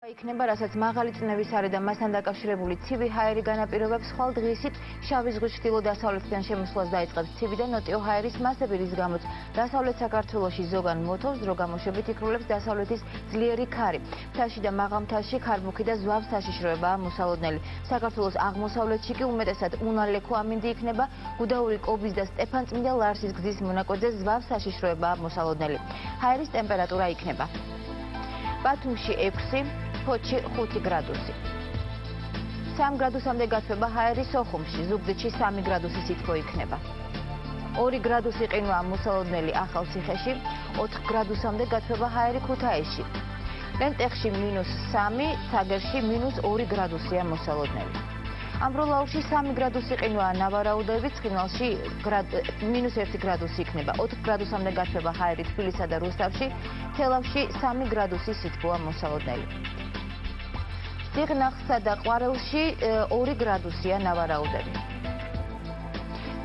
იქნება, რასაც მაღალი წნევის არე და მასთან დაკავშირებული ცივი ჰაერი განაპირობებს, ხვალ დღისით შავი ზღვის ჩრდილო-დასავლეთიდან შემოსვლას დაიწყებს ცივი და ნოტიო ჰაერის მასები, რის გამოც დასავლეთ საქართველოში ზოგან მოთოვს, დრო გამოშვებით იქრულებს დასავლეთის ძლიერი ქარი. მთაში და მაღალ მთაში ქარბუქი და ზვავს საშიშროებაა მოსალოდნელი. საქართველოს აღმოსავლეთში კი უმეტესად უნალექო ამინდი იქნება, გუდაური კობის და სტეფანწმინდა ლარსის გზის მონაკვეთზე ზვავს საშიშროებაა მოსალოდნელი. ჰაერის ტემპერატურა იქნება ბათუმში 6, ფოთში 5 გრადუსი. 3 გრადუსამდე გათბება ჰაერი სოხუმში, ზუგდიდში 3 გრადუსი სითბო იქნება. 2 გრადუსი ყინვაა მოსალოდნელი ახალციხეში, 4 გრადუსამდე გათბება ჰაერი ქუთაისში. ლენტეხში -3, ცაგერში -2 გრადუსია მოსალოდნელი. ამბროლაურში 3 გრადუსი ყინვაა ნავარაუდევით, ცხინვალში -1 გრადუსი იქნება. 4 გრადუსამდე გათბება ჰაერი თბილისსა და რუსთავში, თელავში 3 გრადუსი სითბოა მოსალოდნელი. სიღნაღსა და ყვარელში 2 გრადუსია ნავარაუდები.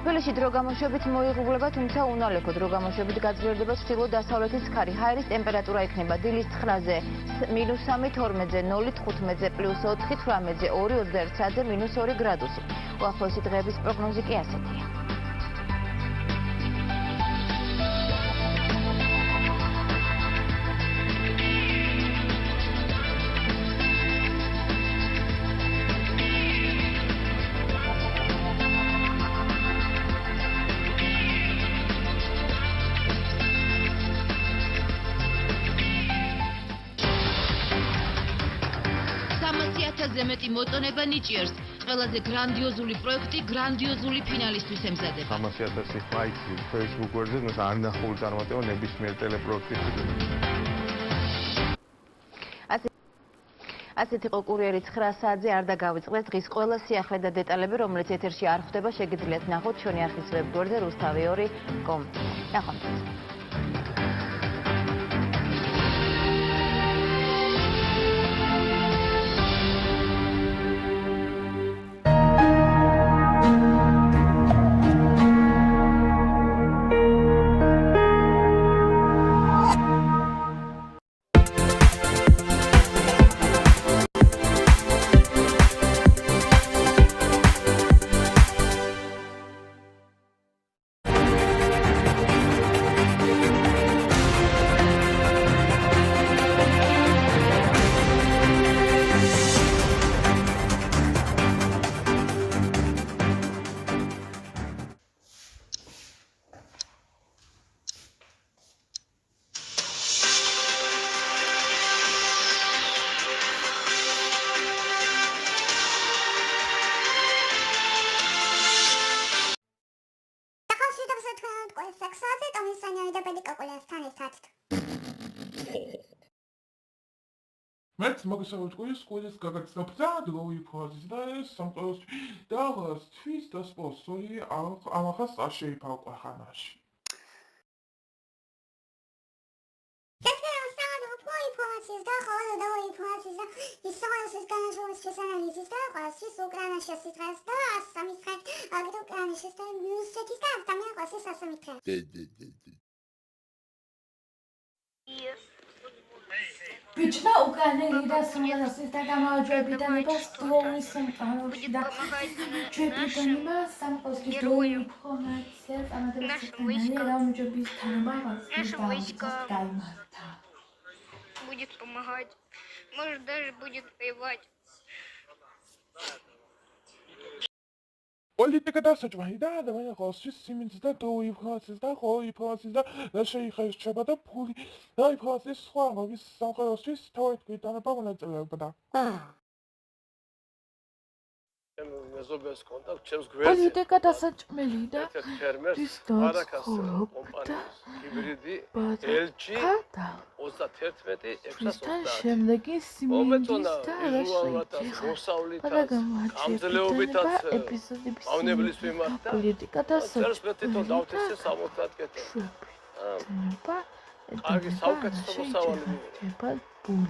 თბილისში დრო გამოშვებით მოიღუღლება, თუმცა უნალექო დრო გამოშვებით გაძლიერდება ჩრდილო-დასავლეთის ქარი. ჰაერის ტემპერატურა იქნება დილის 9-ზე -3, 12-ზე 0, 15-ზე +4, 18-ზე 2, 21 საათზე -2 გრადუსი. უახლოესი დღეების პროგნოზი კი ასეთია. მეტი მოწონება ნიჭიერს. ყველაზე გრანდიოზული პროექტი გრანდიოზული ფინალისტვის ემზადება. 300,000 ლაიქი Facebook ვერზე, მას არ ნახული წარმატება ნებისმიერ ტელეპროექტში. ასეთ იყო კურიერი 9 საათზე, არ დაგავიწყდეთ დღის ყველა სიახლე და დეტალები, რომელიც ეთერში არ ხვდება, შეგიძლიათ ნახოთ ჩვენი არხის ვებგვერდზე rustavi2.com. ნახვამდის. Met mogę składać gagać na ptadu, i pochodzić dalej, sam to dawać twist do sposobu, a ma has a się i pałka hanasz. Бична უკანელი და სიმღერასის და გამარჯვებიდან იბას დროის სამყაროში და ჩვენთან იმას სამყაროში დროი ინფორმაციას ამადებს და გამარჯვების თანაბავს გამართა. Будет помогать. Может, даже будет воевать. Политика да сочвай, да, давай хосис симинс да то и хосис да хой хосис да нашей хашчаба да пули да и хосис схвага вис самхаросис тоит китана памонაწილეობა და მეზობელს კონტაქტ ჩემს გვერდზე პოლიტიკა დასაჭმელი და ფერმერს არაკას კომპანიის ჰიბრიდი LG 31-620 შემდეგი სიმინდის და გამძლეობითაც ავნებლის მიმართ და პოლიტიკა დასაჭმელი და კარგი საუკეთესო მოსავალი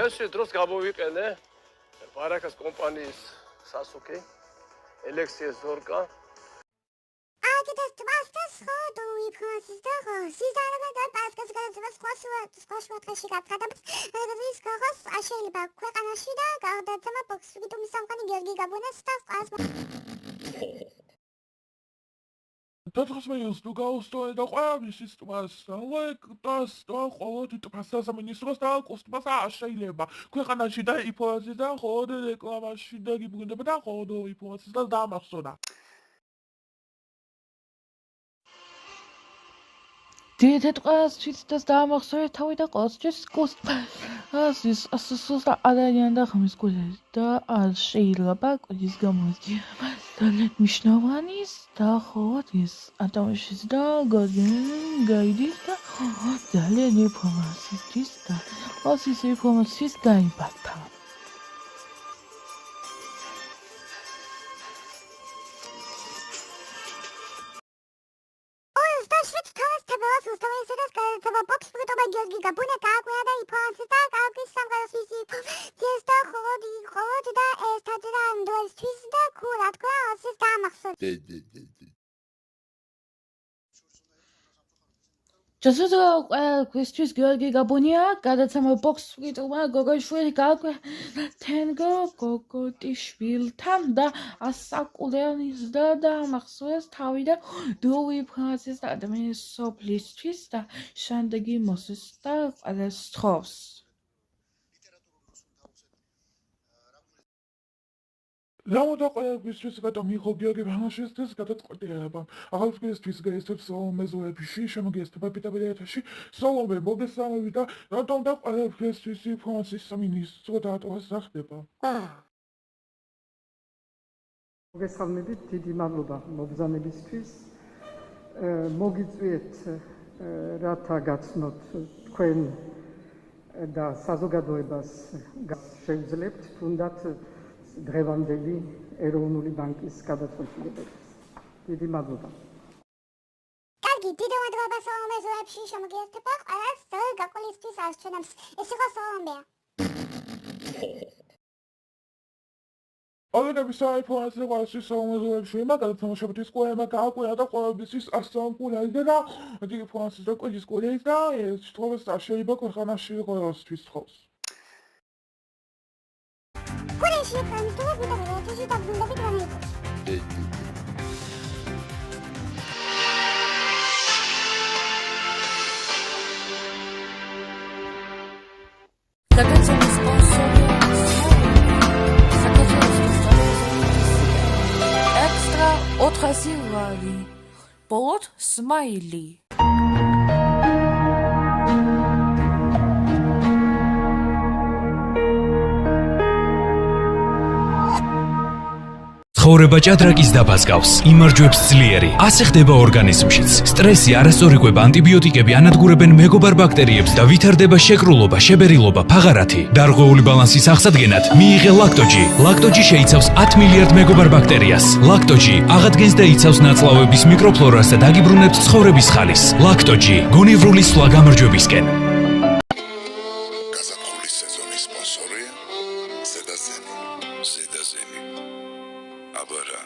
თესში დროს გამოვიყენე არაკას კომპანიის სასუქი Alexey Zorka. Algıda tuvastas Დათხსმის თუ გაუსწორე და ყველაფრის თმას ლექტას და ყოველ თმას სამინისტროს და კოსტმას შეიძლება ქვეყანაში და ინფორმაცია ხოდ რეკლამაში და გიბრუნდება და ხოდ ინფორმაცია დამახსოვდა. Dit ყველასთვის და დაამახსოვრე თავი და ყოველთვის კოსტმას ასოს ადამიანდა ხმის გულებს და შეიძლება კვირის გამოძიება მნიშვნელოვანის და ხოდ ის ატომშიც და გაიდის და ძალიან ინფორმაციისთვის და ყოველთვის ინფორმაციის გაიბართა. Just questions Georgi Gabonia, გადაცემა box ვიტყვა გოგოშვილი გაგვე თენგო გოგოტიშვილთან და ასაკულენის და დამახსოვეს თავი და დუვი ფრანცის და ადამიანის სოფლისთვის და შემდეგი მოსეს და ყველას თხოვს. Ramada ყველაფრის გადამიღო გიორგი ბანაშვილის გადაწყვეტილება. ახალგაზრდისთვის გაიცნობს მეზოეფიში შემოგესწრება პიტაბედიაში სოლომე მოგესალმებით და რატომ და ყველაფრის ინფორმაციის სამინისტრო დატოვა სახდება. მოგესალმებით, დიდი მადლობა მობრძანებისთვის. მოგიწვიეთ რათა გაცნოთ თქვენ და საზოგადოებას შევძლებთ თუნდაც დღევანდელი ეროვნული ბანკის გადაწყვეტილებებს. დიდი მადლობა. კარგი, დიდი მადლობა სოლომეზე შემოგესწრება ყველას გაყოლისთვის არჩენებს. ეს იყო სოლომეა. Olha, ინფორმაცია ყოველთვის სოლომეზე მაგალითად ის ყველა გააკვირა და ყოველთვის ასწავლული და დიდი ინფორმაცია და კვირის კოლეგ და ეს თხოვს შეიძლება ქვეყანაში ყოველთვის თხოვს. Куришь, ты будешь так думать. Extra 400 ლარი. Ბოლოთ სმაილი. ცხოვრება ჭადრაკის დაბაზგავს, იმარჯვებს ძლიერი, ასე ხდება ორგანიზმშიც. სტრესი, არასწორი კვება, ანტიბიოტიკები ანადგურებენ მეგობარ ბაქტერიებს და ვითარდება შეკრულობა, შებერილობა, ფაღარათი. დარღვეული ბალანსის აღსადგენად მიიღე ლაქტოჯი. ლაქტოჯი შეიცავს 10 მილიარდ მეგობარ ბაქტერიას. ლაქტოჯი აღადგენს და იცავს ნაწლავების მიკროფლორას და დაგიბრუნებს ცხოვრების ხალის. ლაქტოჯი, გონივრული სვლა გამარჯვებისკენ. გაზაფხულის სეზონის სპონსორია ზედაზენი. აბარა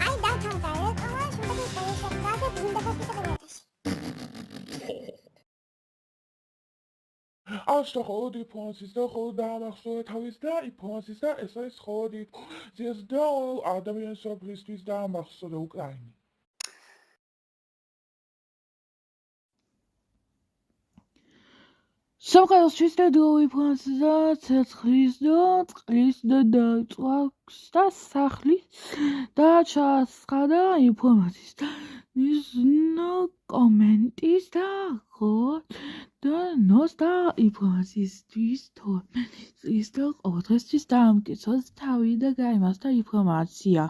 Ai, dá um trabalho, eu acho que eu vou chegar e bunda pra ficar doente. Asta ხოდი ინფორმაციის და ხოდი დამახსოვრე თავის და ინფორმაციის და ეს არის ხოდი ზეს და ადამიანის სოფლისთვის დამახსოვრე უკრაინი. სამყაროსთვის და დუვი ფრანცისა ცეცხლის და წყლის და დაწვას და სახლის და ჩასხადა ინფორმაციის და მიზნო კომენტის და ხოდ და ნოს და ინფორმაციისთვის თორმეტის და ყოველდღესთვის დაამტკიცოს თავი და გაიმართა ინფორმაცია.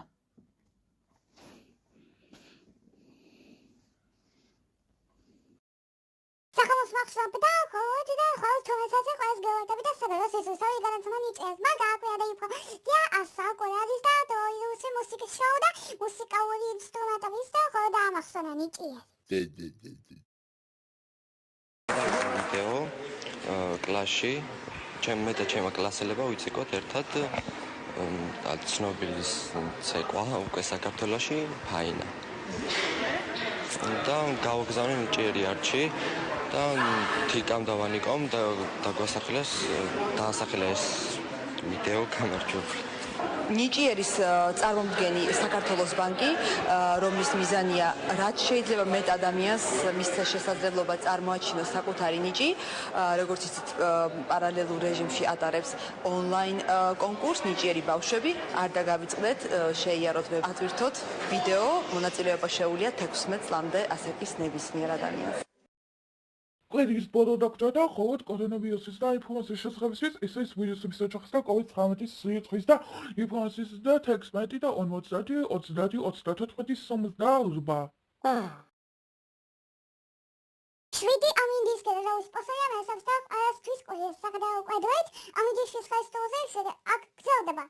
ვიდეო კლასში მე და ჩემი კლასელება ვიციკოთ ერთად ცნობილი ცეკვა უკვე საქართველოში ფაინა. და გავაგზავნე ნიჭიერი არჩი და თიკამ დავანიკომ და დაასახელა ეს ვიდეო გამარჯვებული. ნიჭიერის წარმომდგენი საქართველოს ბანკი, რომლის მიზანია რაც შეიძლება მეტ ადამიანს მისცა შესაძლებლობა წარმოაჩინოს საკუთარი ნიჭი, როგორც იცით, პარალელურ რეჟიმში ატარებს ონლაინ კონკურს ნიჭიერი ბავშვები, არ დაგავიწყდეთ, შეიაროთ და ატვირთოთ ვიდეო, მონაწილეობა შეუულია 16 წლამდე ასაკის ნებისმიერ ადამიანს. კვირის ბოლო დოქტორთა მხოლოდ კორონავირუსის და ინფორმაციის შესახებისთვის ისის ვირუსების ოჯახის და COVID-19 სიცხვის და ინფორმაციის და 16 და 50 30 34 58. შვიდი ამინდის გერაუს პოსია მასებს და არასთვის ყურეს საგადაუკვირდით ამინდის შესხასტოზე აქ გზავდება.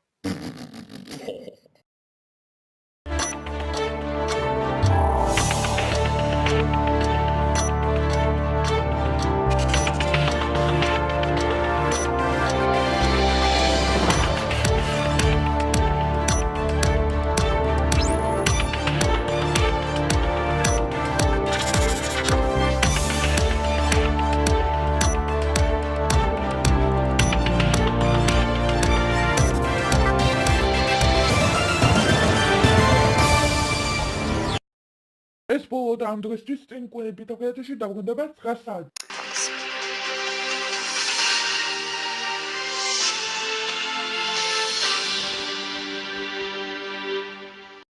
ეს ბოლო და ამ დღესთვის წინ კვირები და გადაში დაგვენდება 9 საათი.